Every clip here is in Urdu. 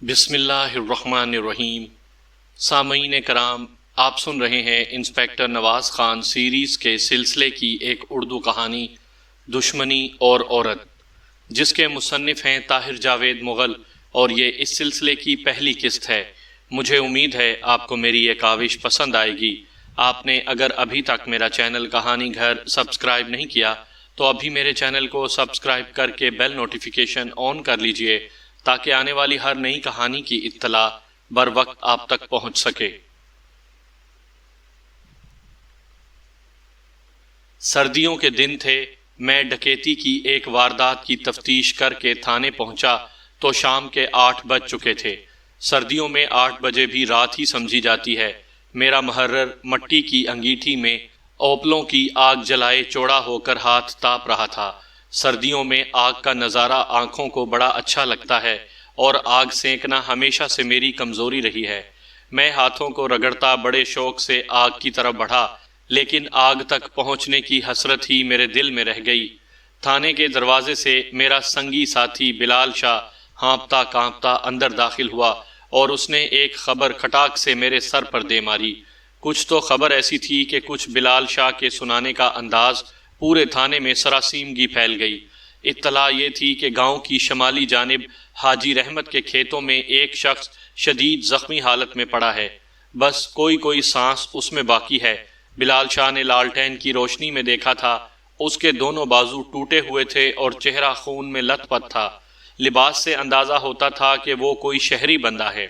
بسم اللہ الرحمن الرحیم۔ سامعین کرام، آپ سن رہے ہیں انسپیکٹر نواز خان سیریز کے سلسلے کی ایک اردو کہانی دشمنی اور عورت، جس کے مصنف ہیں طاہر جاوید مغل، اور یہ اس سلسلے کی پہلی قسط ہے۔ مجھے امید ہے آپ کو میری یہ کاوش پسند آئے گی۔ آپ نے اگر ابھی تک میرا چینل کہانی گھر سبسکرائب نہیں کیا تو ابھی میرے چینل کو سبسکرائب کر کے بیل نوٹیفیکیشن آن کر لیجئے تاکہ آنے والی ہر نئی کہانی کی اطلاع بر وقت آپ تک پہنچ سکے۔ سردیوں کے دن تھے۔ میں ڈکیتی کی ایک واردات کی تفتیش کر کے تھانے پہنچا تو شام کے 8 بج چکے تھے۔ سردیوں میں 8 بجے بھی رات ہی سمجھی جاتی ہے۔ میرا محرر مٹی کی انگیٹھی میں اوپلوں کی آگ جلائے چوڑا ہو کر ہاتھ تاپ رہا تھا۔ سردیوں میں آگ کا نظارہ آنکھوں کو بڑا اچھا لگتا ہے اور آگ سینکنا ہمیشہ سے میری کمزوری رہی ہے۔ میں ہاتھوں کو رگڑتا بڑے شوق سے آگ کی طرف بڑھا، لیکن آگ تک پہنچنے کی حسرت ہی میرے دل میں رہ گئی۔ تھانے کے دروازے سے میرا سنگی ساتھی بلال شاہ ہانپتا کانپتا اندر داخل ہوا اور اس نے ایک خبر کھٹاک سے میرے سر پر دے ماری۔ کچھ تو خبر ایسی تھی کہ کچھ بلال شاہ کے سنانے کا انداز پورے تھانے میں سراسیمگی پھیل گئی۔ اطلاع یہ تھی کہ گاؤں کی شمالی جانب حاجی رحمت کے کھیتوں میں ایک شخص شدید زخمی حالت میں پڑا ہے، بس کوئی سانس اس میں باقی ہے۔ بلال شاہ نے لالٹین کی روشنی میں دیکھا تھا، اس کے دونوں بازو ٹوٹے ہوئے تھے اور چہرہ خون میں لت پت تھا۔ لباس سے اندازہ ہوتا تھا کہ وہ کوئی شہری بندہ ہے۔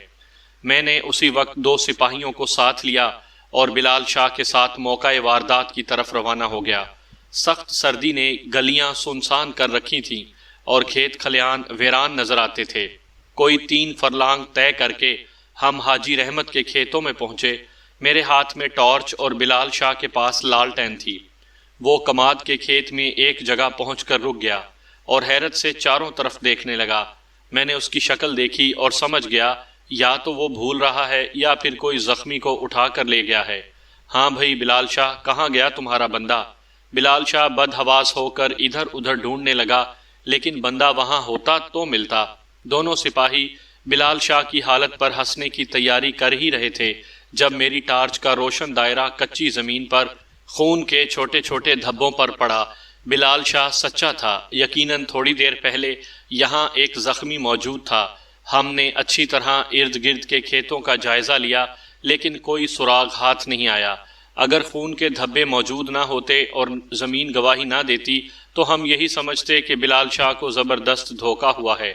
میں نے اسی وقت 2 سپاہیوں کو ساتھ لیا اور بلال شاہ کے ساتھ موقع واردات کی طرف روانہ ہو گیا۔ سخت سردی نے گلیاں سنسان کر رکھی تھیں اور کھیت کھلیان ویران نظر آتے تھے۔ کوئی 3 فرلانگ طے کر کے ہم حاجی رحمت کے کھیتوں میں پہنچے۔ میرے ہاتھ میں ٹارچ اور بلال شاہ کے پاس لالٹین تھی۔ وہ کماد کے کھیت میں ایک جگہ پہنچ کر رک گیا اور حیرت سے چاروں طرف دیکھنے لگا۔ میں نے اس کی شکل دیکھی اور سمجھ گیا یا تو وہ بھول رہا ہے یا پھر کوئی زخمی کو اٹھا کر لے گیا ہے۔ ہاں بھائی بلال شاہ، کہاں گیا تمہارا بندہ؟ بلال شاہ بدحواس ہو کر ادھر ادھر ڈھونڈنے لگا، لیکن بندہ وہاں ہوتا تو ملتا۔ دونوں سپاہی بلال شاہ کی حالت پر ہنسنے کی تیاری کر ہی رہے تھے جب میری ٹارچ کا روشن دائرہ کچی زمین پر خون کے چھوٹے چھوٹے دھبوں پر پڑا۔ بلال شاہ سچا تھا، یقیناً تھوڑی دیر پہلے یہاں ایک زخمی موجود تھا۔ ہم نے اچھی طرح ارد گرد کے کھیتوں کا جائزہ لیا، لیکن کوئی سراغ ہاتھ نہیں آیا۔ اگر خون کے دھبے موجود نہ ہوتے اور زمین گواہی نہ دیتی تو ہم یہی سمجھتے کہ بلال شاہ کو زبردست دھوکہ ہوا ہے۔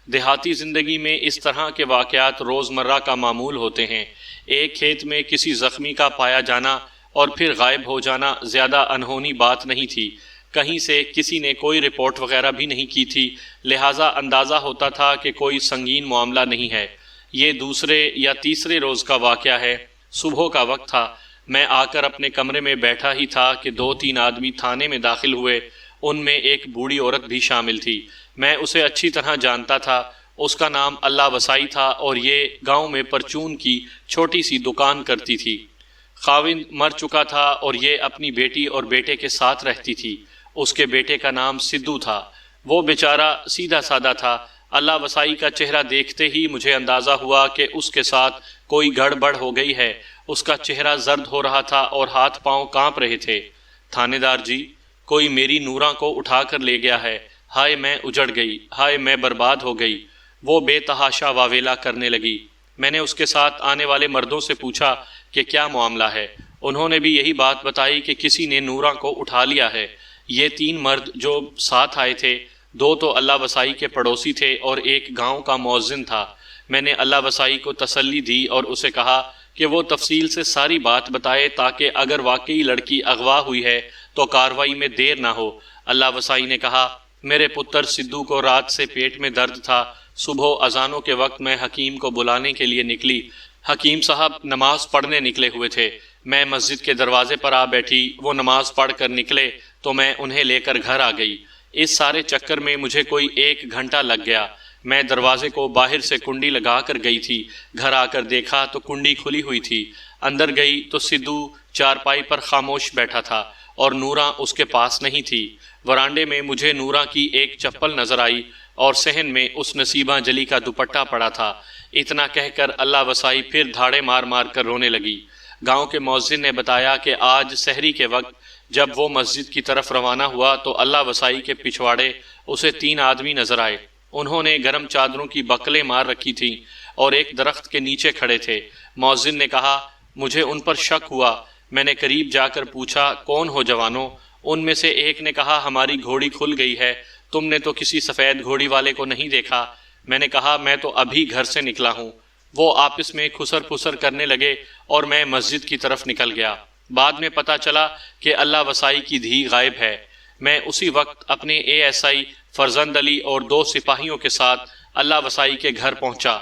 دیہاتی زندگی میں اس طرح کے واقعات روزمرہ کا معمول ہوتے ہیں۔ ایک کھیت میں کسی زخمی کا پایا جانا اور پھر غائب ہو جانا زیادہ انہونی بات نہیں تھی۔ کہیں سے کسی نے کوئی رپورٹ وغیرہ بھی نہیں کی تھی، لہٰذا اندازہ ہوتا تھا کہ کوئی سنگین معاملہ نہیں ہے۔ یہ دوسرے یا تیسرے روز کا واقعہ ہے۔ صبح کا وقت تھا۔ میں آ کر اپنے کمرے میں بیٹھا ہی تھا کہ 2-3 آدمی تھانے میں داخل ہوئے۔ ان میں ایک بوڑھی عورت بھی شامل تھی۔ میں اسے اچھی طرح جانتا تھا۔ اس کا نام اللہ وسائی تھا اور یہ گاؤں میں پرچون کی چھوٹی سی دکان کرتی تھی۔ خاوند مر چکا تھا اور یہ اپنی بیٹی اور بیٹے کے ساتھ رہتی تھی۔ اس کے بیٹے کا نام سدھو تھا۔ وہ بیچارہ سیدھا سادہ تھا۔ اللہ وسائی کا چہرہ دیکھتے ہی مجھے اندازہ ہوا کہ اس کے ساتھ کوئی گڑبڑ ہو گئی ہے۔ اس کا چہرہ زرد ہو رہا تھا اور ہاتھ پاؤں کانپ رہے تھے۔ تھانے دار جی، کوئی میری نوراں کو اٹھا کر لے گیا ہے۔ ہائے میں اجڑ گئی، ہائے میں برباد ہو گئی۔ وہ بے تحاشا واویلا کرنے لگی۔ میں نے اس کے ساتھ آنے والے مردوں سے پوچھا کہ کیا معاملہ ہے۔ انہوں نے بھی یہی بات بتائی کہ کسی نے نوراں کو اٹھا لیا ہے۔ یہ 3 مرد جو ساتھ آئے تھے، 2 تو اللہ وسائی کے پڑوسی تھے اور ایک گاؤں کا مؤذن تھا۔ میں نے اللہ وسائی کو تسلی دی اور اسے کہا کہ وہ تفصیل سے ساری بات بتائے تاکہ اگر واقعی لڑکی اغوا ہوئی ہے تو کارروائی میں دیر نہ ہو۔ اللہ وسائی نے کہا، میرے پتر سدھو کو رات سے پیٹ میں درد تھا۔ صبح اذانوں کے وقت میں حکیم کو بلانے کے لیے نکلی۔ حکیم صاحب نماز پڑھنے نکلے ہوئے تھے۔ میں مسجد کے دروازے پر آ بیٹھی۔ وہ نماز پڑھ کر نکلے تو میں انہیں لے کر گھر آ گئی۔ اس سارے چکر میں مجھے کوئی 1 گھنٹہ لگ گیا۔ میں دروازے کو باہر سے کنڈی لگا کر گئی تھی۔ گھر آ کر دیکھا تو کنڈی کھلی ہوئی تھی۔ اندر گئی تو سدھو چارپائی پر خاموش بیٹھا تھا اور نوراں اس کے پاس نہیں تھی۔ ورانڈے میں مجھے نوراں کی ایک چپل نظر آئی۔ اور صحن میں اس نصیبہ جلی کا دوپٹہ پڑا تھا۔ اتنا کہہ کر اللہ وسائی پھر دھاڑے مار مار کر رونے لگی۔ گاؤں کے مؤذن نے بتایا کہ آج سحری کے وقت جب وہ مسجد کی طرف روانہ ہوا تو اللہ وسائی کے پچھواڑے اسے 3 آدمی نظر آئے۔ انہوں نے گرم چادروں کی بکلیں مار رکھی تھیں اور ایک درخت کے نیچے کھڑے تھے۔ مؤذن نے کہا، مجھے ان پر شک ہوا۔ میں نے قریب جا کر پوچھا، کون ہو جوانوں؟ ان میں سے ایک نے کہا، ہماری گھوڑی کھل گئی ہے، تم نے تو کسی سفید گھوڑی والے کو نہیں دیکھا۔ میں نے کہا، میں تو ابھی گھر سے نکلا ہوں۔ وہ آپس میں خسر پسر کرنے لگے اور میں مسجد کی طرف نکل گیا۔ بعد میں پتا چلا کہ اللہ وسائی کی دھی غائب ہے۔ میں اسی وقت اپنے ASI فرزند علی اور 2 سپاہیوں کے ساتھ اللہ وسائی کے گھر پہنچا۔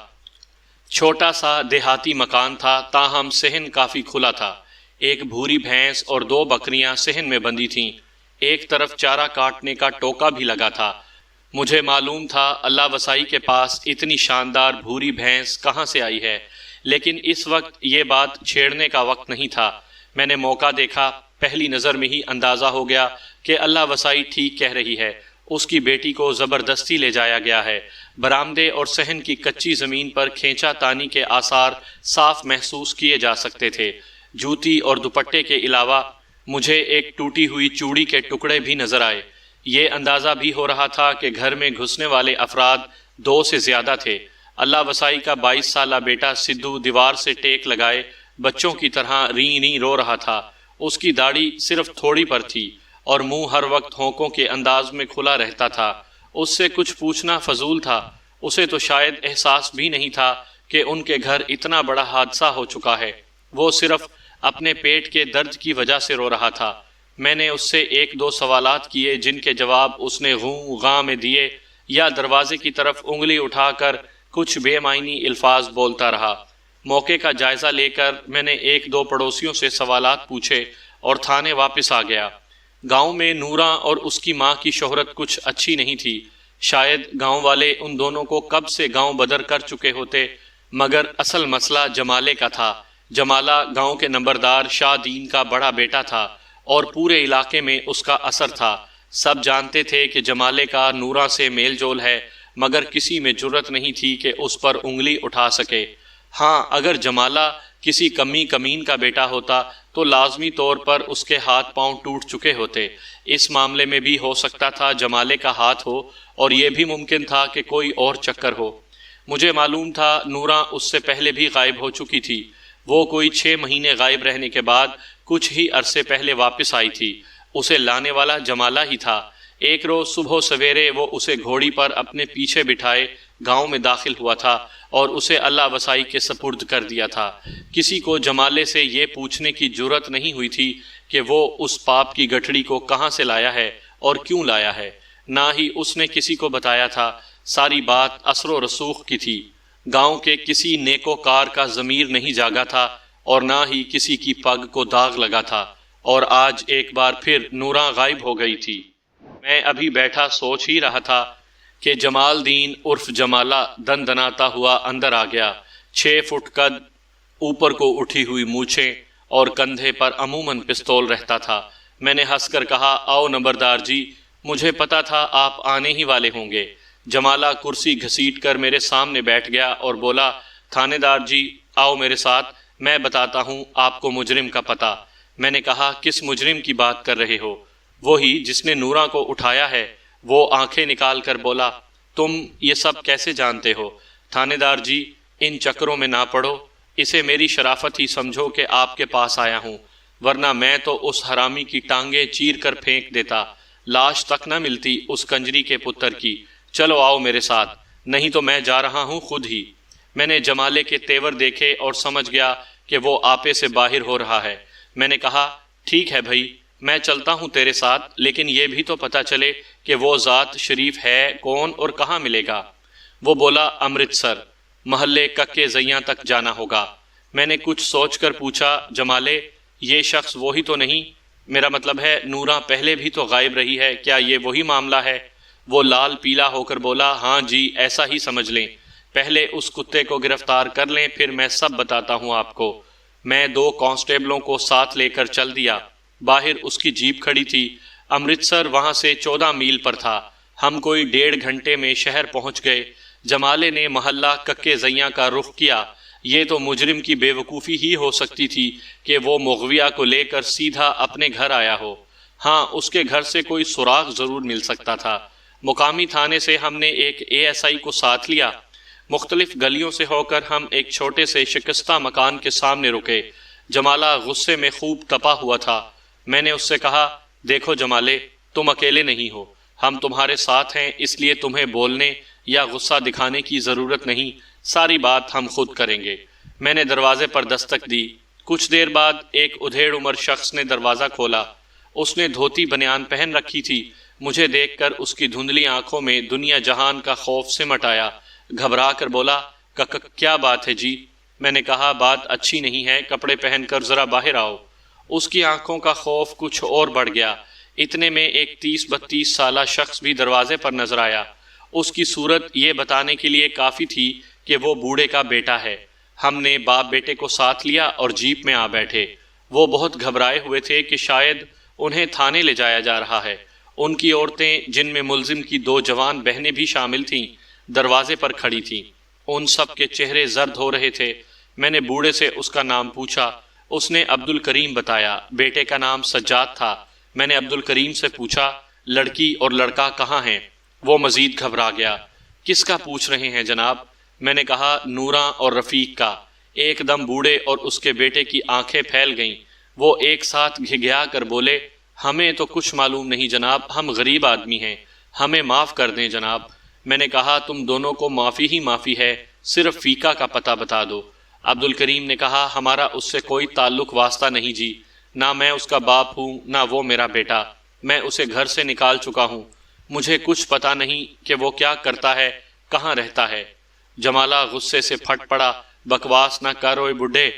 چھوٹا سا دیہاتی مکان تھا، تاہم صحن کافی کھلا تھا۔ ایک بھوری بھینس اور 2 بکریاں صحن میں بندھی تھیں۔ ایک طرف چارہ کاٹنے کا ٹوکا بھی لگا تھا۔ مجھے معلوم تھا اللہ وسائی کے پاس اتنی شاندار بھوری بھینس کہاں سے آئی ہے، لیکن اس وقت یہ بات چھیڑنے کا وقت نہیں تھا۔ میں نے موقع دیکھا، پہلی نظر میں ہی اندازہ ہو گیا کہ اللہ وسائی ٹھیک کہہ رہی ہے۔ اس کی بیٹی کو زبردستی لے جایا گیا ہے۔ برآمدے اور صحن کی کچی زمین پر کھینچا تانی کے آثار صاف محسوس کیے جا سکتے تھے۔ جوتی اور دوپٹے کے علاوہ مجھے ایک ٹوٹی ہوئی چوڑی کے ٹکڑے بھی نظر آئے۔ یہ اندازہ بھی ہو رہا تھا کہ گھر میں گھسنے والے افراد 2 سے زیادہ تھے۔ اللہ وسائی کا 22 سالہ بیٹا سدھو دیوار سے ٹیک لگائے بچوں کی طرح ری ری رو رہا تھا۔ اس کی داڑھی صرف تھوڑی پر تھی اور منہ ہر وقت ہونکوں کے انداز میں کھلا رہتا تھا۔ اس سے کچھ پوچھنا فضول تھا۔ اسے تو شاید احساس بھی نہیں تھا کہ ان کے گھر اتنا بڑا حادثہ ہو چکا ہے۔ وہ صرف اپنے پیٹ کے درد کی وجہ سے رو رہا تھا۔ میں نے اس سے 1-2 سوالات کیے جن کے جواب اس نے غوں غاں میں دیے یا دروازے کی طرف انگلی اٹھا کر کچھ بے معنی الفاظ بولتا رہا۔ موقع کا جائزہ لے کر میں نے 1-2 پڑوسیوں سے سوالات پوچھے اور تھانے واپس آ گیا۔ گاؤں میں نورا اور اس کی ماں کی شہرت کچھ اچھی نہیں تھی۔ شاید گاؤں والے ان دونوں کو کب سے گاؤں بدر کر چکے ہوتے، مگر اصل مسئلہ جمالے کا تھا۔ جمالہ گاؤں کے نمبردار شاہ دین کا بڑا بیٹا تھا اور پورے علاقے میں اس کا اثر تھا۔ سب جانتے تھے کہ جمالے کا نورا سے میل جول ہے، مگر کسی میں جرت نہیں تھی کہ اس پر انگلی اٹھا سکے۔ ہاں، اگر جمالہ کسی کمین کا بیٹا ہوتا تو لازمی طور پر اس کے ہاتھ پاؤں ٹوٹ چکے ہوتے۔ اس معاملے میں بھی ہو سکتا تھا جمالے کا ہاتھ ہو، اور یہ بھی ممکن تھا کہ کوئی اور چکر ہو۔ مجھے معلوم تھا نورا اس سے پہلے بھی غائب ہو چکی تھی۔ وہ کوئی 6 مہینے غائب رہنے کے بعد کچھ ہی عرصے پہلے واپس آئی تھی۔ اسے لانے والا جمالہ ہی تھا۔ ایک روز صبح سویرے وہ اسے گھوڑی پر اپنے پیچھے بٹھائے گاؤں میں داخل ہوا تھا اور اسے اللہ وسائی کے سپرد کر دیا تھا۔ کسی کو جمالے سے یہ پوچھنے کی جرت نہیں ہوئی تھی کہ وہ اس پاپ کی گٹھڑی کو کہاں سے لایا ہے اور کیوں لایا ہے۔ نہ ہی اس نے کسی کو بتایا تھا۔ ساری بات اثر و رسوخ کی تھی۔ گاؤں کے کسی نیکوکار کا ضمیر نہیں جاگا تھا اور نہ ہی کسی کی پگ کو داغ لگا تھا، اور آج ایک بار پھر نورا غائب ہو گئی تھی۔ میں ابھی بیٹھا سوچ ہی رہا تھا کہ جمال دین عرف جمالہ دن دناتا ہوا اندر آ گیا۔ 6 فٹ قد، اوپر کو اٹھی ہوئی مونچھیں اور کندھے پر عموماً پستول رہتا تھا۔ میں نے ہنس کر کہا، آؤ نمبردار جی، مجھے پتا تھا آپ آنے ہی والے ہوں گے۔ جمالہ کرسی گھسیٹ کر میرے سامنے بیٹھ گیا اور بولا، تھانے دار جی آؤ میرے ساتھ، میں بتاتا ہوں آپ کو مجرم کا پتہ۔ میں نے کہا، کس مجرم کی بات کر رہے ہو؟ وہی جس نے نورا کو اٹھایا ہے۔ وہ آنکھیں نکال کر بولا، تم یہ سب کیسے جانتے ہو؟ تھانے دار جی ان چکروں میں نہ پڑو، اسے میری شرافت ہی سمجھو کہ آپ کے پاس آیا ہوں، ورنہ میں تو اس حرامی کی ٹانگیں چیر کر پھینک دیتا، لاش تک نہ ملتی اس کنجری کے پتر کی۔ چلو آؤ میرے ساتھ، نہیں تو میں جا رہا ہوں خود ہی۔ میں نے جمالے کے تیور دیکھے اور سمجھ گیا کہ وہ آپے سے باہر ہو رہا ہے۔ میں نے کہا، ٹھیک ہے بھائی، میں چلتا ہوں تیرے ساتھ، لیکن یہ بھی تو پتہ چلے کہ وہ ذات شریف ہے کون اور کہاں ملے گا۔ وہ بولا، امرتسر، محلے ککے زیاں تک جانا ہوگا۔ میں نے کچھ سوچ کر پوچھا، جمالے یہ شخص وہی تو نہیں؟ میرا مطلب ہے نورا پہلے بھی تو غائب رہی ہے، کیا یہ وہی معاملہ ہے؟ وہ لال پیلا ہو کر بولا، ہاں جی ایسا ہی سمجھ لیں، پہلے اس کتے کو گرفتار کر لیں، پھر میں سب بتاتا ہوں آپ کو۔ میں 2 کانسٹیبلوں کو ساتھ لے کر چل دیا۔ باہر اس کی جیپ کھڑی تھی۔ امرتسر وہاں سے 14 میل پر تھا۔ ہم کوئی 1.5 گھنٹے میں شہر پہنچ گئے۔ جمالے نے محلہ ککے زیاں کا رخ کیا۔ یہ تو مجرم کی بے وقوفی ہی ہو سکتی تھی کہ وہ مغویہ کو لے کر سیدھا اپنے گھر آیا ہو۔ ہاں، اس کے گھر سے کوئی سراغ ضرور مل سکتا تھا۔ مقامی تھانے سے ہم نے ایک ASI کو ساتھ لیا۔ مختلف گلیوں سے ہو کر ہم ایک چھوٹے سے شکستہ مکان کے سامنے رکے۔ جمالہ غصے میں خوب تپا ہوا تھا۔ میں نے اس سے کہا، دیکھو جمالے، تم اکیلے نہیں ہو، ہم تمہارے ساتھ ہیں، اس لیے تمہیں بولنے یا غصہ دکھانے کی ضرورت نہیں، ساری بات ہم خود کریں گے۔ میں نے دروازے پر دستک دی۔ کچھ دیر بعد ایک ادھیڑ عمر شخص نے دروازہ کھولا۔ اس نے دھوتی بنیان پہن رکھی تھی۔ مجھے دیکھ کر اس کی دھندلی آنکھوں میں دنیا جہان کا خوف سمٹ آیا۔ گھبرا کر بولا، کیا بات ہے جی؟ میں نے کہا، بات اچھی نہیں ہے، کپڑے پہن کر ذرا باہر آؤ۔ اس کی آنکھوں کا خوف کچھ اور بڑھ گیا۔ اتنے میں ایک 30-32 سالہ شخص بھی دروازے پر نظر آیا۔ اس کی صورت یہ بتانے کے لیے کافی تھی کہ وہ بوڑھے کا بیٹا ہے۔ ہم نے باپ بیٹے کو ساتھ لیا اور جیپ میں آ بیٹھے۔ وہ بہت گھبرائے ہوئے تھے کہ شاید انہیں تھانے لے جایا جا رہا ہے۔ ان کی عورتیں، جن میں ملزم کی 2 جوان بہنیں بھی شامل تھیں، دروازے پر کھڑی تھیں۔ ان سب کے چہرے زرد ہو رہے تھے۔ میں نے بوڑھے سے اس کا نام پوچھا۔ اس نے عبدالکریم بتایا۔ بیٹے کا نام سجاد تھا۔ میں نے عبدالکریم سے پوچھا، لڑکی اور لڑکا کہاں ہیں؟ وہ مزید گھبرا گیا۔ کس کا پوچھ رہے ہیں جناب؟ میں نے کہا، نوراں اور رفیق کا۔ ایک دم بوڑھے اور اس کے بیٹے کی آنکھیں پھیل گئیں۔ وہ ایک ساتھ گھگیا کر بولے، ہمیں تو کچھ معلوم نہیں جناب، ہم غریب آدمی ہیں، ہمیں معاف کر دیں جناب۔ میں نے کہا، تم دونوں کو معافی ہی معافی ہے، صرف فیقہ کا پتہ بتا دو۔ عبدالکریم نے کہا، ہمارا اس سے کوئی تعلق واسطہ نہیں جی، نہ میں اس کا باپ ہوں نہ وہ میرا بیٹا، میں اسے گھر سے نکال چکا ہوں، مجھے کچھ پتہ نہیں کہ وہ کیا کرتا ہے، کہاں رہتا ہے۔ جمالہ غصے سے پھٹ پڑا، بکواس نہ کر اوئے بڈھے،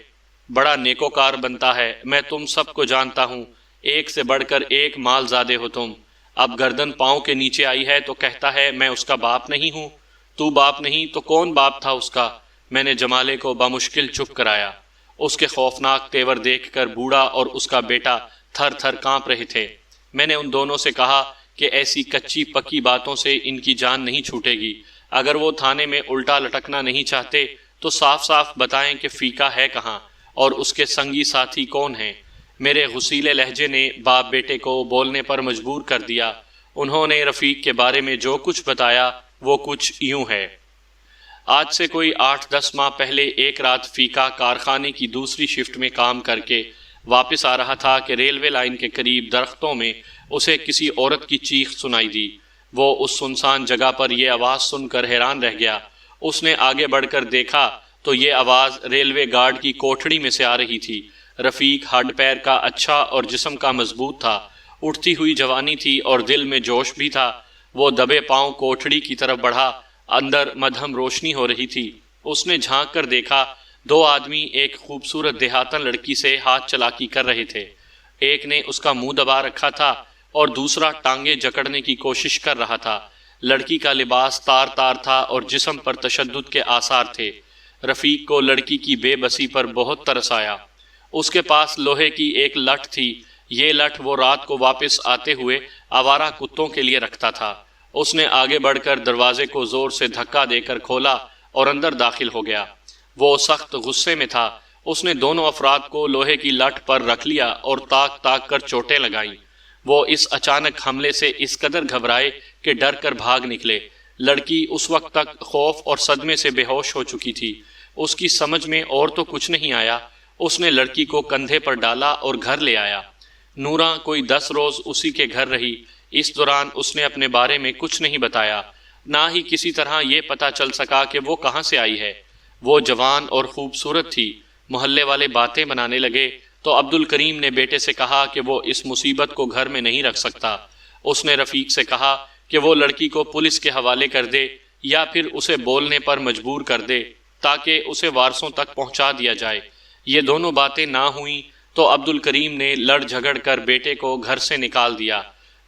بڑا نیکوکار بنتا ہے، میں تم سب کو جانتا ہوں، ایک سے بڑھ کر ایک مال زادے ہو تم، اب گردن پاؤں کے نیچے آئی ہے تو کہتا ہے میں اس کا باپ نہیں ہوں۔ تو باپ نہیں تو کون باپ تھا اس کا؟ میں نے جمالے کو بمشکل چپ کرایا۔ اس کے خوفناک تیور دیکھ کر بوڑھا اور اس کا بیٹا تھر تھر کانپ رہے تھے۔ میں نے ان دونوں سے کہا کہ ایسی کچی پکی باتوں سے ان کی جان نہیں چھوٹے گی۔ اگر وہ تھانے میں الٹا لٹکنا نہیں چاہتے تو صاف صاف بتائیں کہ فیقہ ہے کہاں اور اس کے سنگی ساتھی کون ہیں۔ میرے غصیلے لہجے نے باپ بیٹے کو بولنے پر مجبور کر دیا۔ انہوں نے رفیق کے بارے میں جو کچھ بتایا وہ کچھ یوں ہے۔ آج سے کوئی 8-10 ماہ پہلے ایک رات فیقہ کارخانے کی دوسری شفٹ میں کام کر کے واپس آ رہا تھا کہ ریلوے لائن کے قریب درختوں میں اسے کسی عورت کی چیخ سنائی دی۔ وہ اس سنسان جگہ پر یہ آواز سن کر حیران رہ گیا۔ اس نے آگے بڑھ کر دیکھا تو یہ آواز ریلوے گارڈ کی کوٹھڑی میں سے آ رہی تھی۔ رفیق ہڈ پیر کا اچھا اور جسم کا مضبوط تھا، اٹھتی ہوئی جوانی تھی اور دل میں جوش بھی تھا۔ وہ دبے پاؤں کوٹھڑی کی طرف بڑھا، اندر مدھم روشنی ہو رہی تھی۔ اس نے جھانک کر دیکھا 2 آدمی ایک خوبصورت دیہاتن لڑکی سے ہاتھ چلاکی کر رہے تھے۔ ایک نے اس کا منہ دبا رکھا تھا اور دوسرا ٹانگیں جکڑنے کی کوشش کر رہا تھا۔ لڑکی کا لباس تار تار تھا اور جسم پر تشدد کے آثار تھے۔ رفیق کو لڑکی کی بے بسی پر بہت ترس آیا۔ اس کے پاس لوہے کی ایک لٹ تھی۔ یہ لٹ وہ رات کو واپس آتے ہوئے آوارہ کتوں کے لیے رکھتا تھا۔ اس نے آگے بڑھ کر دروازے کو زور سے دھکا دے کر کھولا اور اندر داخل ہو گیا۔ وہ سخت غصے میں تھا۔ اس نے دونوں افراد کو لوہے کی لٹ پر رکھ لیا اور تاک تاک کر چوٹیں لگائیں۔ وہ اس اچانک حملے سے اس قدر گھبرائے کہ ڈر کر بھاگ نکلے۔ لڑکی اس وقت تک خوف اور صدمے سے بے ہوش ہو چکی تھی۔ اس کی سمجھ میں اور تو کچھ نہیں آیا۔ اس نے لڑکی کو کندھے پر ڈالا اور گھر لے آیا۔ نوراں کوئی 10 روز اسی کے گھر رہی۔ اس دوران اس نے اپنے بارے میں کچھ نہیں بتایا، نہ ہی کسی طرح یہ پتا چل سکا کہ وہ کہاں سے آئی ہے۔ وہ جوان اور خوبصورت تھی۔ محلے والے باتیں بنانے لگے تو عبدالکریم نے بیٹے سے کہا کہ وہ اس مصیبت کو گھر میں نہیں رکھ سکتا۔ اس نے رفیق سے کہا کہ وہ لڑکی کو پولیس کے حوالے کر دے یا پھر اسے بولنے پر مجبور کر دے تاکہ اسے وارثوں تک پہنچا دیا جائے۔ یہ دونوں باتیں نہ ہوئیں تو عبدالکریم نے لڑ جھگڑ کر بیٹے کو گھر سے نکال دیا۔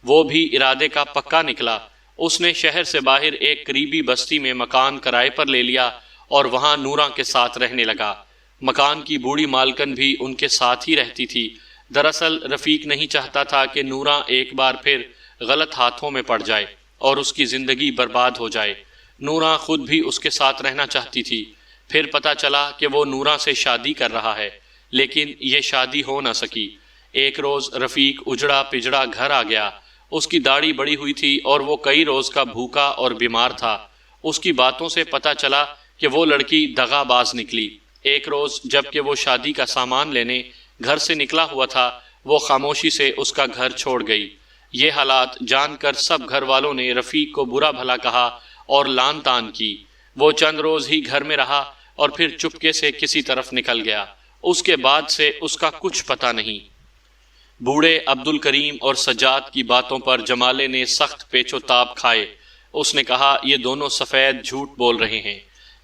وہ بھی ارادے کا پکا نکلا۔ اس نے شہر سے باہر ایک قریبی بستی میں مکان کرائے پر لے لیا اور وہاں نوراں کے ساتھ رہنے لگا۔ مکان کی بوڑھی مالکن بھی ان کے ساتھ ہی رہتی تھی۔ دراصل رفیق نہیں چاہتا تھا کہ نوراں ایک بار پھر غلط ہاتھوں میں پڑ جائے۔ اور اس کی زندگی برباد ہو جائے۔ نورا خود بھی اس کے ساتھ رہنا چاہتی تھی۔ پھر پتہ چلا کہ وہ نورا سے شادی کر رہا ہے، لیکن یہ شادی ہو نہ سکی۔ ایک روز رفیق اجڑا پجڑا گھر آ گیا۔ اس کی داڑھی بڑی ہوئی تھی اور وہ کئی روز کا بھوکا اور بیمار تھا۔ اس کی باتوں سے پتہ چلا کہ وہ لڑکی دغا باز نکلی۔ ایک روز جب کہ وہ شادی کا سامان لینے گھر سے نکلا ہوا تھا، وہ خاموشی سے اس کا گھر چھوڑ گئی۔ یہ حالات جان کر سب گھر والوں نے رفیق کو برا بھلا کہا اور لان تان کی۔ وہ چند روز ہی گھر میں رہا اور پھر چپکے سے کسی طرف نکل گیا۔ اس کے بعد سے اس کا کچھ پتہ نہیں۔ بوڑھے عبدالکریم اور سجاد کی باتوں پر جمالے نے سخت پیچ و تاب کھائے۔ اس نے کہا، یہ دونوں سفید جھوٹ بول رہے ہیں،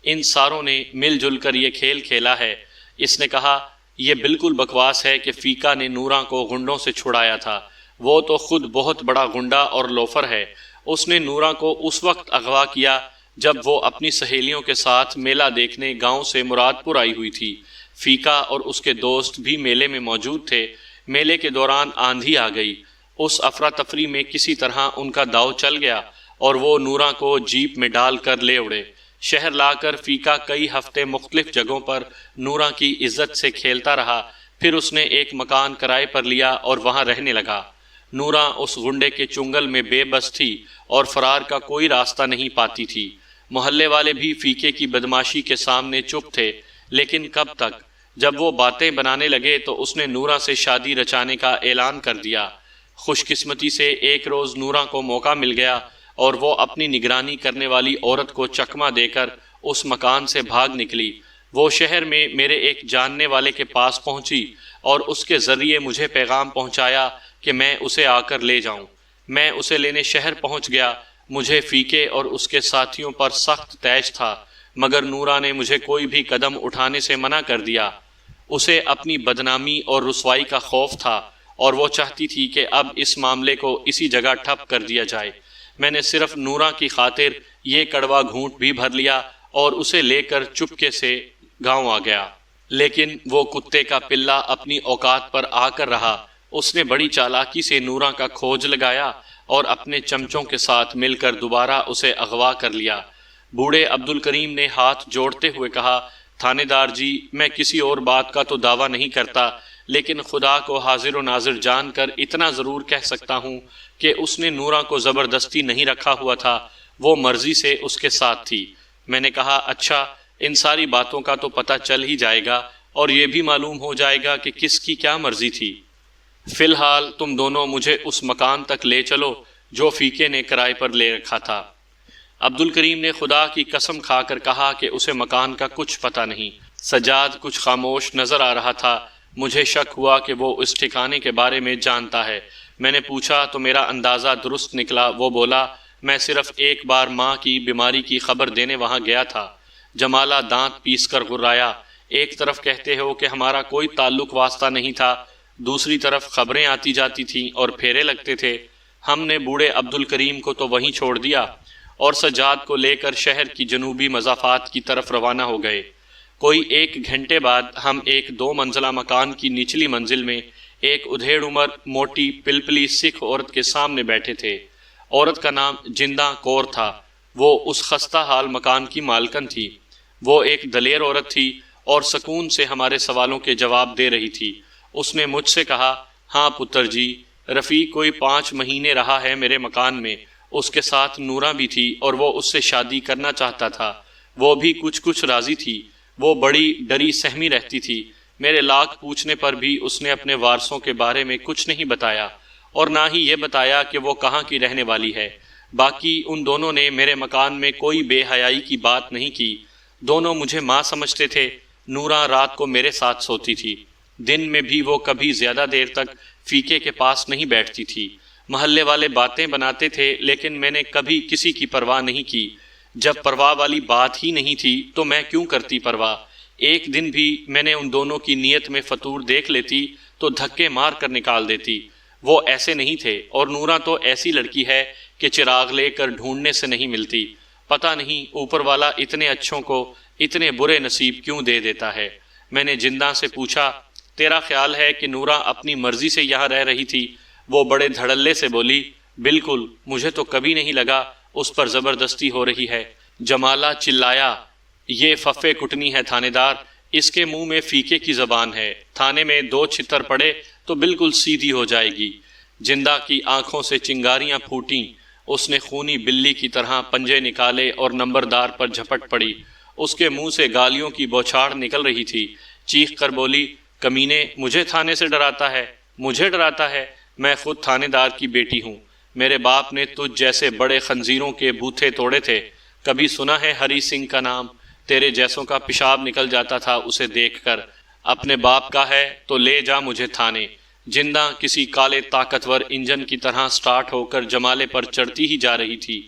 ان ساروں نے مل جل کر یہ کھیل کھیلا ہے۔ اس نے کہا، یہ بالکل بکواس ہے کہ فیکا نے نورا کو غنڈوں سے چھڑایا تھا، وہ تو خود بہت بڑا غنڈا اور لوفر ہے۔ اس نے نورا کو اس وقت اغوا کیا جب وہ اپنی سہیلیوں کے ساتھ میلہ دیکھنے گاؤں سے مرادپور آئی ہوئی تھی۔ فیکا اور اس کے دوست بھی میلے میں موجود تھے۔ میلے کے دوران آندھی آ گئی۔ اس افراتفری میں کسی طرح ان کا داؤ چل گیا اور وہ نورا کو جیپ میں ڈال کر لے اڑے۔ شہر لا کر فیکا کئی ہفتے مختلف جگہوں پر نورا کی عزت سے کھیلتا رہا۔ پھر اس نے ایک مکان کرائے پر لیا اور وہاں رہنے لگا۔ نورا اس غنڈے کے چنگل میں بے بس تھی اور فرار کا کوئی راستہ نہیں پاتی تھی۔ محلے والے بھی فیکے کی بدماشی کے سامنے چپ تھے، لیکن کب تک؟ جب وہ باتیں بنانے لگے تو اس نے نورا سے شادی رچانے کا اعلان کر دیا۔ خوش قسمتی سے ایک روز نورا کو موقع مل گیا اور وہ اپنی نگرانی کرنے والی عورت کو چکمہ دے کر اس مکان سے بھاگ نکلی۔ وہ شہر میں میرے ایک جاننے والے کے پاس پہنچی اور اس کے ذریعے مجھے پیغام پہنچایا کہ میں اسے آ کر لے جاؤں۔ میں اسے لینے شہر پہنچ گیا۔ مجھے فیکے اور اس کے ساتھیوں پر سخت تیش تھا، مگر نورا نے مجھے کوئی بھی قدم اٹھانے سے منع کر دیا۔ اسے اپنی بدنامی اور رسوائی کا خوف تھا اور وہ چاہتی تھی کہ اب اس معاملے کو اسی جگہ ٹھپ کر دیا جائے۔ میں نے صرف نورا کی خاطر یہ کڑوا گھونٹ بھی بھر لیا اور اسے لے کر چپکے سے گاؤں آ گیا۔ لیکن وہ کتے کا پلہ اپنی اوقات پر آ کر رہا۔ اس نے بڑی چالاکی سے نورا کا کھوج لگایا اور اپنے چمچوں کے ساتھ مل کر دوبارہ اسے اغوا کر لیا۔ بوڑھے عبدالکریم نے ہاتھ جوڑتے ہوئے کہا، تھانے دار جی، میں کسی اور بات کا تو دعویٰ نہیں کرتا، لیکن خدا کو حاضر و ناظر جان کر اتنا ضرور کہہ سکتا ہوں کہ اس نے نورا کو زبردستی نہیں رکھا ہوا تھا، وہ مرضی سے اس کے ساتھ تھی۔ میں نے کہا، اچھا، ان ساری باتوں کا تو پتہ چل ہی جائے گا اور یہ بھی معلوم ہو جائے گا کہ کس کی کیا مرضی تھی۔ فی الحال تم دونوں مجھے اس مکان تک لے چلو جو فیکے نے کرائے پر لے رکھا تھا۔ عبدالکریم نے خدا کی قسم کھا کر کہا کہ اسے مکان کا کچھ پتہ نہیں۔ سجاد کچھ خاموش نظر آ رہا تھا۔ مجھے شک ہوا کہ وہ اس ٹھکانے کے بارے میں جانتا ہے۔ میں نے پوچھا تو میرا اندازہ درست نکلا۔ وہ بولا، میں صرف ایک بار ماں کی بیماری کی خبر دینے وہاں گیا تھا۔ جمالہ دانت پیس کر غرایا، ایک طرف کہتے ہو کہ ہمارا کوئی تعلق واسطہ نہیں تھا، دوسری طرف خبریں آتی جاتی تھیں اور پھیرے لگتے تھے۔ ہم نے بوڑھے عبدالکریم کو تو وہیں چھوڑ دیا اور سجاد کو لے کر شہر کی جنوبی مضافات کی طرف روانہ ہو گئے۔ کوئی 1 گھنٹے بعد ہم ایک 2 منزلہ مکان کی نچلی منزل میں ایک ادھیڑ عمر موٹی پلپلی سکھ عورت کے سامنے بیٹھے تھے۔ عورت کا نام جندہ کور تھا۔ وہ اس خستہ حال مکان کی مالکن تھی۔ وہ ایک دلیر عورت تھی اور سکون سے ہمارے سوالوں کے جواب دے رہی تھی۔ اس نے مجھ سے کہا، ہاں پتر جی، رفیق کوئی 5 مہینے رہا ہے میرے مکان میں، اس کے ساتھ نورا بھی تھی اور وہ اس سے شادی کرنا چاہتا تھا۔ وہ بھی کچھ راضی تھی۔ وہ بڑی ڈری سہمی رہتی تھی۔ میرے لاکھ پوچھنے پر بھی اس نے اپنے وارثوں کے بارے میں کچھ نہیں بتایا اور نہ ہی یہ بتایا کہ وہ کہاں کی رہنے والی ہے۔ باقی ان دونوں نے میرے مکان میں کوئی بے حیائی کی بات نہیں کی۔ دونوں مجھے ماں سمجھتے تھے۔ نورا رات کو میرے ساتھ سوتی تھی۔ دن میں بھی وہ کبھی زیادہ دیر تک فیکے کے پاس نہیں بیٹھتی تھی۔ محلے والے باتیں بناتے تھے، لیکن میں نے کبھی کسی کی پرواہ نہیں کی۔ جب پرواہ والی بات ہی نہیں تھی تو میں کیوں کرتی پرواہ؟ ایک دن بھی میں نے ان دونوں کی نیت میں فطور دیکھ لیتی تو دھکے مار کر نکال دیتی۔ وہ ایسے نہیں تھے، اور نورا تو ایسی لڑکی ہے کہ چراغ لے کر ڈھونڈنے سے نہیں ملتی۔ پتہ نہیں اوپر والا اتنے اچھوں کو اتنے برے نصیب کیوں دے دیتا ہے۔ میں نے جندہ سے پوچھا، تیرا خیال ہے کہ نورا اپنی مرضی سے یہاں رہ رہی تھی؟ وہ بڑے دھڑلے سے بولی، بالکل، مجھے تو کبھی نہیں لگا اس پر زبردستی ہو رہی ہے۔ جمالہ چلایا، یہ ففے کٹنی ہے تھانے دار، اس کے منہ میں فیکے کی زبان ہے، تھانے میں 2 چھتر پڑے تو بالکل سیدھی ہو جائے گی۔ جندہ کی آنکھوں سے چنگاریاں پھوٹیں، اس نے خونی بلی کی طرح پنجے نکالے اور نمبردار پر جھپٹ پڑی۔ اس کے منہ سے گالیوں کی بوچھاڑ نکل رہی تھی۔ چیخ کر بولی، کمینے، مجھے تھانے سے ڈراتا ہے؟ مجھے ڈراتا ہے؟ میں خود تھانے دار کی بیٹی ہوں۔ میرے باپ نے تجھ جیسے بڑے خنزیروں کے بوتھے توڑے تھے۔ کبھی سنا ہے ہری سنگھ کا نام؟ تیرے جیسوں کا پیشاب نکل جاتا تھا اسے دیکھ کر۔ اپنے باپ کا ہے تو لے جا مجھے تھانے۔ جندہ کسی کالے طاقتور انجن کی طرح سٹارٹ ہو کر جمالے پر چڑھتی ہی جا رہی تھی۔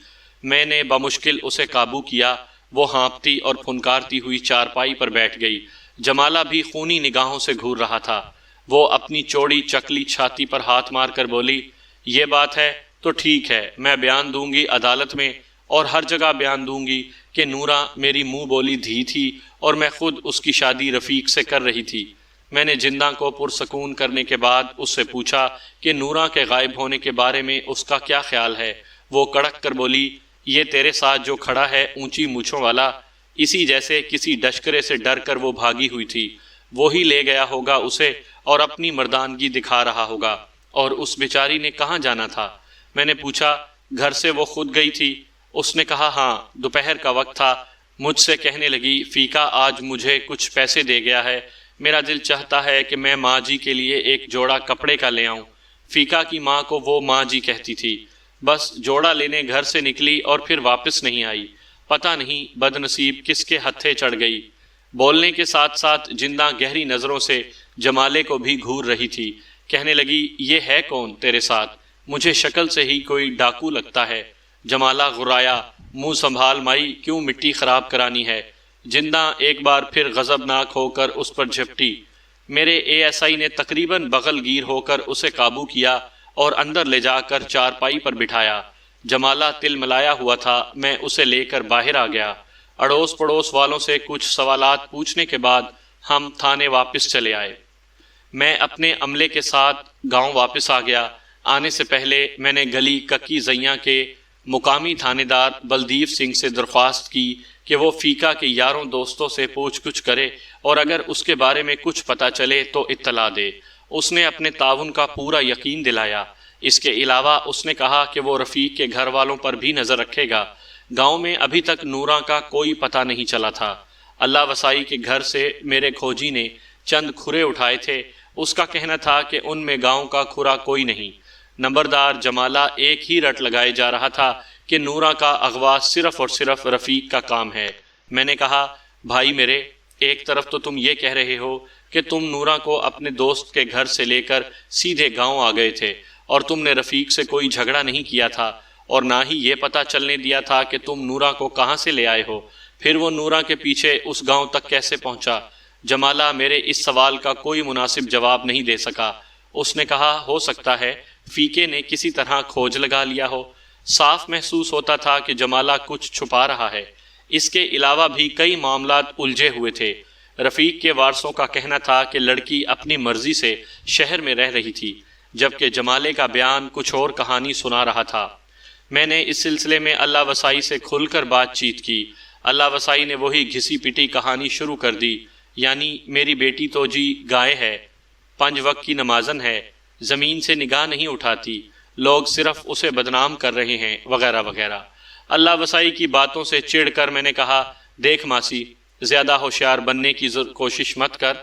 میں نے بمشکل اسے قابو کیا۔ وہ ہانپتی اور پھنکارتی ہوئی چارپائی پر بیٹھ گئی۔ جمالہ بھی خونی نگاہوں سے گھور رہا تھا۔ وہ اپنی چوڑی چکلی چھاتی پر ہاتھ مار کر بولی، یہ بات ہے تو ٹھیک ہے، میں بیان دوں گی عدالت میں اور ہر جگہ بیان دوں گی کہ نورا میری منہ بولی دھی تھی اور میں خود اس کی شادی رفیق سے کر رہی تھی۔ میں نے جندہ کو پرسکون کرنے کے بعد اس سے پوچھا کہ نورا کے غائب ہونے کے بارے میں اس کا کیا خیال ہے۔ وہ کڑک کر بولی، یہ تیرے ساتھ جو کھڑا ہے اونچی مونچھوں والا، اسی جیسے کسی ڈشکرے سے ڈر کر وہ بھاگی ہوئی تھی، وہی لے گیا ہوگا اسے اور اپنی مردانگی دکھا رہا ہوگا۔ اور اس بیچاری نے کہاں جانا تھا؟ میں نے پوچھا، گھر سے وہ خود گئی تھی؟ اس نے کہا ہاں، دوپہر کا وقت تھا۔ مجھ سے کہنے لگی، فیکا آج مجھے کچھ پیسے دے گیا ہے، میرا دل چاہتا ہے کہ میں ماں جی کے لیے ایک جوڑا کپڑے کا لے آؤں۔ فیکا کی ماں کو وہ ماں جی کہتی تھی۔ بس جوڑا لینے گھر سے نکلی اور پھر واپس نہیں آئی۔ پتہ نہیں بد نصیب کس کے ہتھے چڑھ گئی۔ بولنے کے ساتھ ساتھ جندہ گہری نظروں سے جمالے کو بھی گھور رہی تھی۔ کہنے لگی، یہ ہے کون تیرے ساتھ؟ مجھے شکل سے ہی کوئی ڈاکو لگتا ہے۔ جمالہ غرایا، منہ سنبھال مائی، کیوں مٹی خراب کرانی ہے؟ جندہ ایک بار پھر غضبناک ہو کر اس پر جھپٹی۔ میرے ASI نے تقریباً بغل گیر ہو کر اسے قابو کیا اور اندر لے جا کر چارپائی پر بٹھایا۔ جمالہ تل ملایا ہوا تھا۔ میں اسے لے کر باہر آ گیا۔ اڑوس پڑوس والوں سے کچھ سوالات پوچھنے کے بعد ہم تھانے واپس چلے آئے۔ میں اپنے عملے کے ساتھ گاؤں واپس آ گیا۔ آنے سے پہلے میں نے گلی ککی زیاں کے مقامی تھانے دار بلدیو سنگھ سے درخواست کی کہ وہ فیکا کے یاروں دوستوں سے پوچھ گچھ کرے اور اگر اس کے بارے میں کچھ پتہ چلے تو اطلاع دے۔ اس نے اپنے تعاون کا پورا یقین دلایا۔ اس کے علاوہ اس نے کہا کہ وہ رفیق کے گھر والوں پر بھی نظر رکھے گا۔ گاؤں میں ابھی تک نورا کا کوئی پتہ نہیں چلا تھا۔ اللہ وسائی کے گھر سے میرے کھوجی نے چند کھرے اٹھائے تھے۔ اس کا کہنا تھا کہ ان میں گاؤں کا کھرا کوئی نہیں۔ نمبردار جمالہ ایک ہی رٹ لگائے جا رہا تھا کہ نورا کا اغوا صرف اور صرف رفیق کا کام ہے۔ میں نے کہا، بھائی میرے، ایک طرف تو تم یہ کہہ رہے ہو کہ تم نورا کو اپنے دوست کے گھر سے لے کر سیدھے گاؤں آ گئے تھے اور تم نے رفیق سے کوئی جھگڑا نہیں کیا تھا اور نہ ہی یہ پتہ چلنے دیا تھا کہ تم نورا کو کہاں سے لے آئے ہو، پھر وہ نورا کے پیچھے اس گاؤں تک کیسے پہنچا؟ جمالہ میرے اس سوال کا کوئی مناسب جواب نہیں دے سکا۔ اس نے کہا، ہو سکتا ہے فیکے نے کسی طرح کھوج لگا لیا ہو۔ صاف محسوس ہوتا تھا کہ جمالہ کچھ چھپا رہا ہے۔ اس کے علاوہ بھی کئی معاملات الجھے ہوئے تھے۔ رفیق کے وارثوں کا کہنا تھا کہ لڑکی اپنی مرضی سے شہر میں رہ رہی تھی، جبکہ جمالے کا بیان کچھ اور کہانی سنا رہا تھا۔ میں نے اس سلسلے میں اللہ وسائی سے کھل کر بات چیت کی۔ اللہ وسائی نے وہی گھسی پٹی کہانی شروع کر دی، یعنی میری بیٹی تو جی گائے ہے، 5 وقت کی نمازن ہے، زمین سے نگاہ نہیں اٹھاتی، لوگ صرف اسے بدنام کر رہے ہیں، وغیرہ وغیرہ۔ اللہ وسائی کی باتوں سے چڑھ کر میں نے کہا، دیکھ ماسی، زیادہ ہوشیار بننے کی کوشش مت کر۔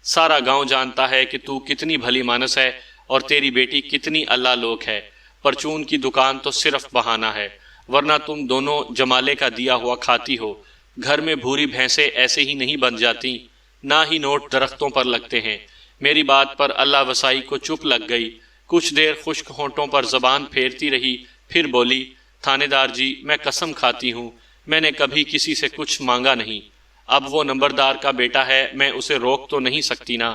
سارا گاؤں جانتا ہے کہ تو کتنی بھلی مانس ہے اور تیری بیٹی کتنی اللہ لوک ہے۔ پرچون کی دکان تو صرف بہانہ ہے، ورنہ تم دونوں جمالے کا دیا ہوا کھاتی ہو۔ گھر میں بھوری بھینسیں ایسے ہی نہیں بن جاتی، نہ ہی نوٹ درختوں پر لگتے ہیں۔ میری بات پر اللہ وسائی کو چپ لگ گئی۔ کچھ دیر خشک ہونٹوں پر زبان پھیرتی رہی، پھر بولی، تھانے دار جی، میں قسم کھاتی ہوں، میں نے کبھی کسی سے کچھ مانگا نہیں۔ اب وہ نمبردار کا بیٹا ہے، میں اسے روک تو نہیں سکتی نا۔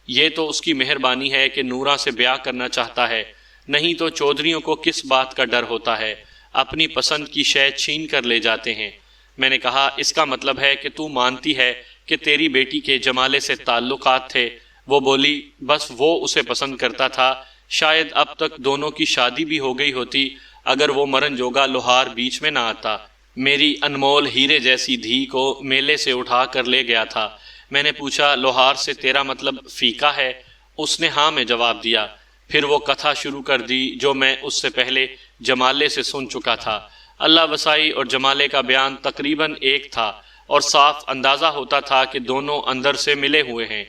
یہ تو اس کی مہربانی ہے کہ نورا سے بیاہ کرنا چاہتا ہے، نہیں تو چودھریوں کو کس بات کا ڈر ہوتا ہے، اپنی پسند کی شے چھین کر لے جاتے ہیں۔ میں نے کہا، اس کا مطلب ہے کہ تو مانتی ہے کہ تیری بیٹی کے جمالے سے تعلقات تھے؟ وہ بولی، بس وہ اسے پسند کرتا تھا، شاید اب تک دونوں کی شادی بھی ہو گئی ہوتی اگر وہ مرن جوگا لوہار بیچ میں نہ آتا۔ میری انمول ہیرے جیسی دھی کو میلے سے اٹھا کر لے گیا تھا۔ میں نے پوچھا لوہار سے تیرا مطلب فیکا ہے؟ اس نے ہاں میں جواب دیا۔ پھر وہ کتھا شروع کر دی جو میں اس سے پہلے جمالے سے سن چکا تھا۔ اللہ وسائی اور جمالے کا بیان تقریباً ایک تھا اور صاف اندازہ ہوتا تھا کہ دونوں اندر سے ملے ہوئے ہیں۔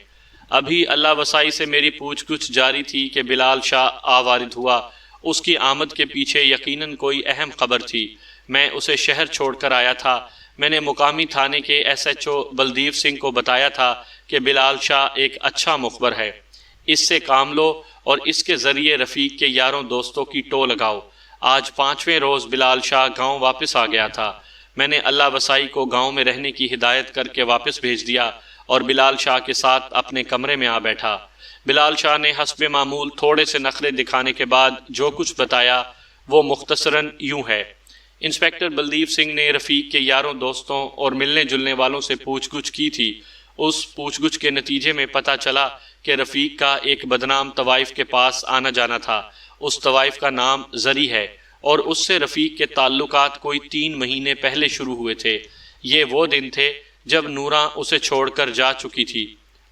ابھی اللہ وسائی سے میری پوچھ گچھ جاری تھی کہ بلال شاہ آوارد ہوا۔ اس کی آمد کے پیچھے یقیناً کوئی اہم خبر تھی۔ میں اسے شہر چھوڑ کر آیا تھا۔ میں نے مقامی تھانے کے S H O Baldev Singh کو بتایا تھا کہ بلال شاہ ایک اچھا مخبر ہے، اس سے کام لو اور اس کے ذریعے رفیق کے یاروں دوستوں کی ٹو لگاؤ۔ آج 5ویں روز بلال شاہ گاؤں واپس آ گیا تھا۔ میں نے اللہ وسائی کو گاؤں میں رہنے کی ہدایت کر کے واپس بھیج دیا اور بلال شاہ کے ساتھ اپنے کمرے میں آ بیٹھا۔ بلال شاہ نے حسب معمول تھوڑے سے نخرے دکھانے کے بعد جو کچھ بتایا وہ مختصراً یوں ہے۔ انسپیکٹر بلدیو سنگھ نے رفیق کے یاروں دوستوں اور ملنے جلنے والوں سے پوچھ گچھ کی تھی۔ اس پوچھ گچھ کے نتیجے میں پتہ چلا کہ رفیق کا ایک بدنام طوائف کے پاس آنا جانا تھا۔ اس طوائف کا نام زری ہے اور اس سے رفیق کے تعلقات کوئی 3 مہینے پہلے شروع ہوئے تھے۔ یہ وہ دن تھے جب نوراں اسے چھوڑ کر جا چکی تھی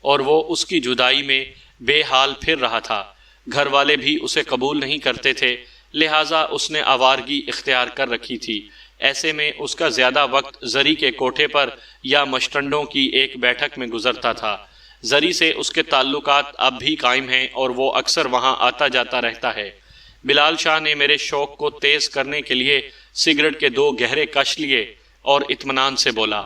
اور وہ اس کی جدائی میں بے حال پھر رہا تھا۔ گھر والے بھی اسے قبول نہیں کرتے تھے، لہٰذا اس نے آوارگی اختیار کر رکھی تھی۔ ایسے میں اس کا زیادہ وقت زری کے کوٹھے پر یا مشٹنڈوں کی ایک بیٹھک میں گزرتا تھا۔ زری سے اس کے تعلقات اب بھی قائم ہیں اور وہ اکثر وہاں آتا جاتا رہتا ہے۔ بلال شاہ نے میرے شوق کو تیز کرنے کے لیے سگریٹ کے 2 گہرے کش لیے اور اطمینان سے بولا۔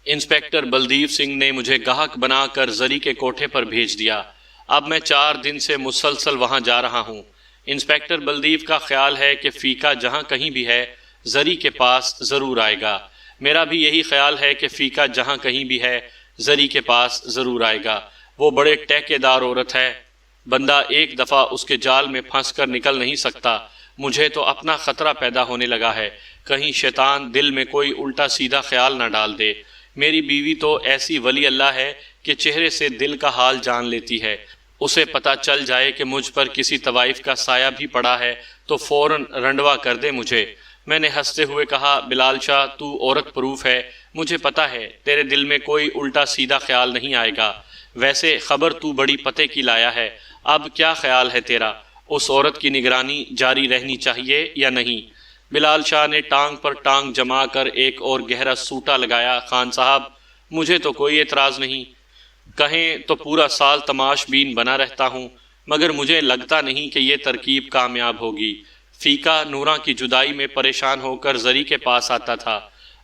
انسپیکٹر بلدیو سنگھ نے مجھے گاہک بنا کر زری کے کوٹھے پر بھیج دیا۔ اب میں 4 دن سے مسلسل وہاں جا رہا ہوں۔ انسپیکٹر بلدیو کا خیال ہے کہ فیکا جہاں کہیں بھی ہے زری کے پاس ضرور آئے گا۔ میرا بھی یہی خیال ہے کہ فیکا جہاں کہیں بھی ہے زری کے پاس ضرور آئے گا۔ وہ بڑے ٹیکے دار عورت ہے، بندہ ایک دفعہ اس کے جال میں پھنس کر نکل نہیں سکتا۔ مجھے تو اپنا خطرہ پیدا ہونے لگا ہے، کہیں شیطان دل میں کوئی الٹا سیدھا خیال نہ ڈال دے۔ میری بیوی تو ایسی ولی اللہ ہے کہ چہرے سے دل کا حال جان لیتی ہے۔ اسے پتہ چل جائے کہ مجھ پر کسی طوائف کا سایہ بھی پڑا ہے تو فوراً رنڈوا کر دے مجھے۔ میں نے ہنستے ہوئے کہا بلال شاہ تو عورت پروف ہے، مجھے پتہ ہے تیرے دل میں کوئی الٹا سیدھا خیال نہیں آئے گا۔ ویسے خبر تو بڑی پتے کی لایا ہے، اب کیا خیال ہے تیرا؟ اس عورت کی نگرانی جاری رہنی چاہیے یا نہیں؟ بلال شاہ نے ٹانگ پر ٹانگ جما کر ایک اور گہرا سوٹا لگایا۔ خان صاحب مجھے تو کوئی اعتراض نہیں، کہیں تو پورا سال تماش بین بنا رہتا ہوں، مگر مجھے لگتا نہیں کہ یہ ترکیب کامیاب ہوگی۔ فیکا نوراں کی جدائی میں پریشان ہو کر زری کے پاس آتا تھا۔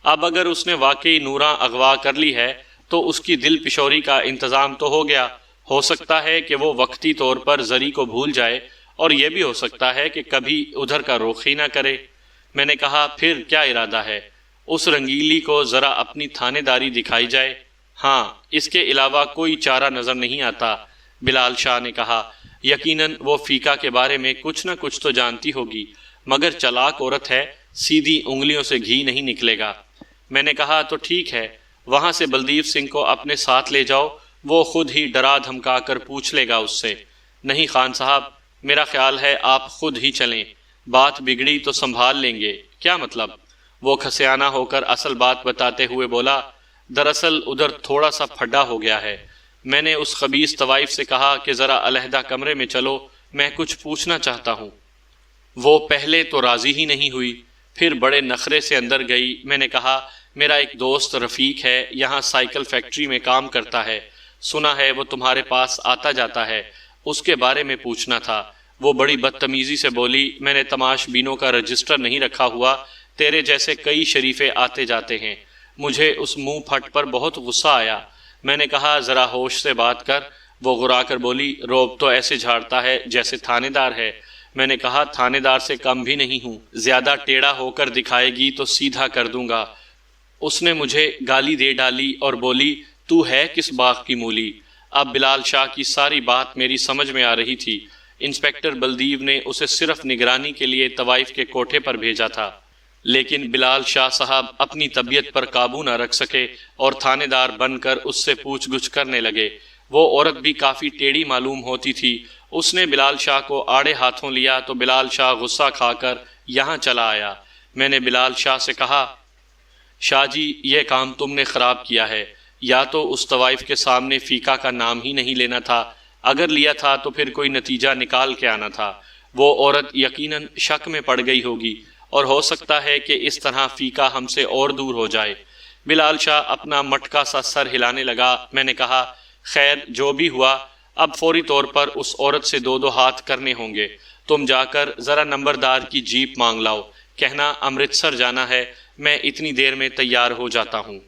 اب اگر اس نے واقعی نوراں اغوا کر لی ہے تو اس کی دل پشوری کا انتظام تو ہو گیا۔ ہو سکتا ہے کہ وہ وقتی طور پر زری کو بھول جائے اور یہ بھی ہو سکتا ہے کہ کبھی ادھر کا رخ ہی نہ کرے۔ میں نے کہا پھر کیا ارادہ ہے؟ اس رنگیلی کو ذرا اپنی تھانے داری دکھائی جائے۔ ہاں، اس کے علاوہ کوئی چارہ نظر نہیں آتا، بلال شاہ نے کہا۔ یقیناً وہ فیکا کے بارے میں کچھ نہ کچھ تو جانتی ہوگی، مگر چلاک عورت ہے، سیدھی انگلیوں سے گھی نہیں نکلے گا۔ میں نے کہا تو ٹھیک ہے، وہاں سے بلدیو سنگھ کو اپنے ساتھ لے جاؤ، وہ خود ہی ڈرا دھمکا کر پوچھ لے گا اس سے۔ نہیں خان صاحب، میرا خیال ہے آپ خود ہی چلیں، بات بگڑی تو سنبھال لیں گے۔ کیا مطلب؟ وہ کھسیانہ ہو کر اصل بات بتاتے ہوئے بولا، دراصل ادھر تھوڑا سا پھڈا ہو گیا ہے۔ میں نے اس خبیث طوائف سے کہا کہ ذرا علیحدہ کمرے میں چلو، میں کچھ پوچھنا چاہتا ہوں۔ وہ پہلے تو راضی ہی نہیں ہوئی، پھر بڑے نخرے سے اندر گئی۔ میں نے کہا میرا ایک دوست رفیق ہے، یہاں سائیکل فیکٹری میں کام کرتا ہے، سنا ہے وہ تمہارے پاس آتا جاتا ہے، اس کے بارے میں پوچھنا تھا۔ وہ بڑی بدتمیزی سے بولی، میں نے تماش بینوں کا رجسٹر نہیں رکھا ہوا، تیرے جیسے کئی شریفے آتے جاتے ہیں۔ مجھے اس منہ پھٹ پر بہت غصہ آیا۔ میں نے کہا ذرا ہوش سے بات کر۔ وہ غرا کر بولی، روب تو ایسے جھاڑتا ہے جیسے تھانے دار ہے۔ میں نے کہا تھانے دار سے کم بھی نہیں ہوں، زیادہ ٹیڑھا ہو کر دکھائے گی تو سیدھا کر دوں گا۔ اس نے مجھے گالی دے ڈالی اور بولی، تو ہے کس باغ کی مولی؟ اب بلال شاہ کی ساری بات میری سمجھ میں آ رہی تھی۔ انسپیکٹر بلدیو نے اسے صرف نگرانی کے لیے طوائف کے کوٹھے پر بھیجا تھا، لیکن بلال شاہ صاحب اپنی طبیعت پر قابو نہ رکھ سکے اور تھانے دار بن کر اس سے پوچھ گچھ کرنے لگے۔ وہ عورت بھی کافی ٹیڑھی معلوم ہوتی تھی اس نے بلال شاہ کو آڑے ہاتھوں لیا تو بلال شاہ غصہ کھا کر یہاں چلا آیا۔ میں نے بلال شاہ سے کہا، شاہ جی یہ کام تم نے خراب کیا ہے، یا تو اس طوائف کے سامنے فیقہ کا نام ہی نہیں لینا تھا، اگر لیا تھا تو پھر کوئی نتیجہ نکال کے آنا تھا۔ وہ عورت یقیناً شک میں پڑ گئی ہوگی اور ہو سکتا ہے کہ اس طرح فیقہ ہم سے اور دور ہو جائے۔ بلال شاہ اپنا مٹکا سا سر ہلانے لگا۔ میں نے کہا، خیر جو بھی ہوا، اب فوری طور پر اس عورت سے 2 ہاتھ کرنے ہوں گے۔ تم جا کر ذرا نمبردار کی جیپ مانگ لاؤ، کہنا امرتسر جانا ہے، میں اتنی دیر میں تیار ہو جاتا ہوں۔